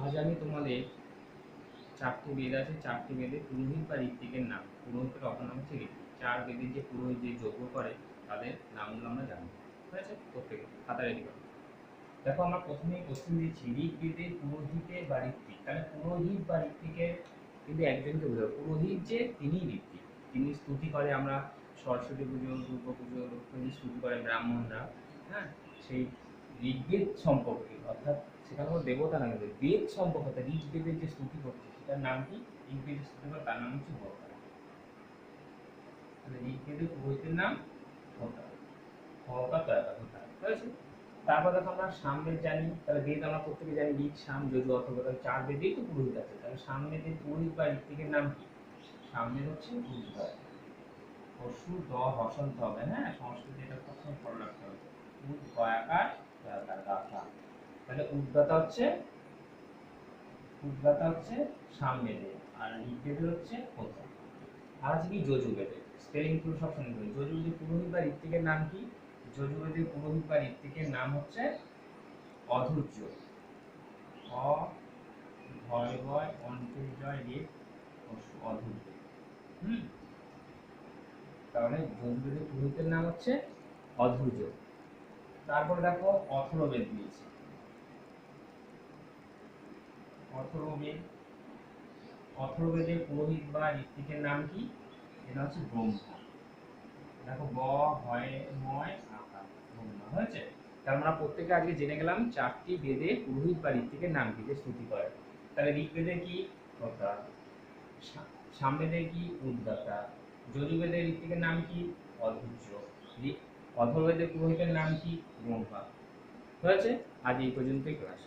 আজ আমি তোমাদের চারটি বেদ আছে, চারটি বেদে পুরোহিত বা ঋত্বিকের নাম, পুরোহিতের অপর নাম হচ্ছে ঋত্বিক। চার বেদের যে পুরোহিত যে যজ্ঞ করে তাদের নামগুলো আমরা জানবো। ঠিক আছে, প্রত্যেকে খাতা রেডি করো। দেখো আমরা প্রথমেই কোশ্চেন দিচ্ছি ঋগ্বেদের পুরোহিতে বা ঋত্বিক। তাহলে পুরোহিত বা ঋত্বিকের কিন্তু একজনকে বোঝাবো। পুরোহিত যে তিনি ঋত্বিক, তিনি স্তুতি করে। আমরা সরস্বতী পুজো, দুর্গা পুজো, লক্ষ্মী স্তুতি করে ব্রাহ্মণরা। হ্যাঁ, সেই ঋগ্বেদ সম্পর্কে, অর্থাৎ সেখানে কোনো দেবতা না, কিন্তু বেদ সম্পর্কে, অর্থাৎ ঋগ্বেদের যে স্তুতি করছে সেটার নাম কি? ঋগ্বেদের স্তুতি করে তার নাম হচ্ছে হোতা। তাহলে ঋগ্বেদের পুরোহিতের নাম হোতা, হোতা তয়তা হোতা। ঠিক আছে, তারপর দেখো আমরা সামবেদ জানি। তাহলে বেদ আমরা প্রত্যেকে জানি ঋক, সাম, যজু, অথর্ব। তাহলে চার বেদেই তো পুরোহিত আছে। তাহলে সামবেদের পুরোহিত বা ঋত্বিকের নাম কি? সামবেদ হচ্ছে উদ্গয়। পশু দ হসন্ত হবে। হ্যাঁ, সংস্কৃত এটা সবসময় ফলো রাখতে হবে। উদ্গয়াকার গাথা। তাহলে উদ্গাতা হচ্ছে সামবেদের, আর ঋগ্বেদের হচ্ছে হোতা। আর আছে কি যজুর্বেদের। স্পেলিং গুলো সব শুনে নেবে। যজুর্বেদের পুরোহিত বা ঋত্বিকের নাম কি? যজুর্বেদের পুরোহিত বা ঋত্বিকের নাম হচ্ছে অধৈর্য। অ ভয় ভয় অন্তের জয় রেত অধৈর্য। হুম, তাহলে যজুর্বেদের পুরোহিতের নাম হচ্ছে অধৈর্য। তারপরে দেখো অথর্ববেদ দিয়েছে। অথর্ববেদ, অথর্ববেদের পুরোহিত বা ঋত্বিকের নাম কি? এটা হচ্ছে ব্রহ্মা। দেখো ব হয় ময় আকার, ব্রহ্মা হয়েছে। তার আমরা প্রত্যেকে আজকে জেনে গেলাম চারটি বেদে পুরোহিত বা ঋত্বিকের নাম কি, যে স্তুতি করে। তাহলে ঋগ্বেদের কি? হোতা। সামবেদের কি? উদ্গাতা। যজুর্বেদের ঋত্বিকের নাম কি? অধৈর্য। অথর্ববেদের পুরোহিতের নাম কি? ব্রহ্মা। হয়েছে। আজ এই পর্যন্তই ক্লাস।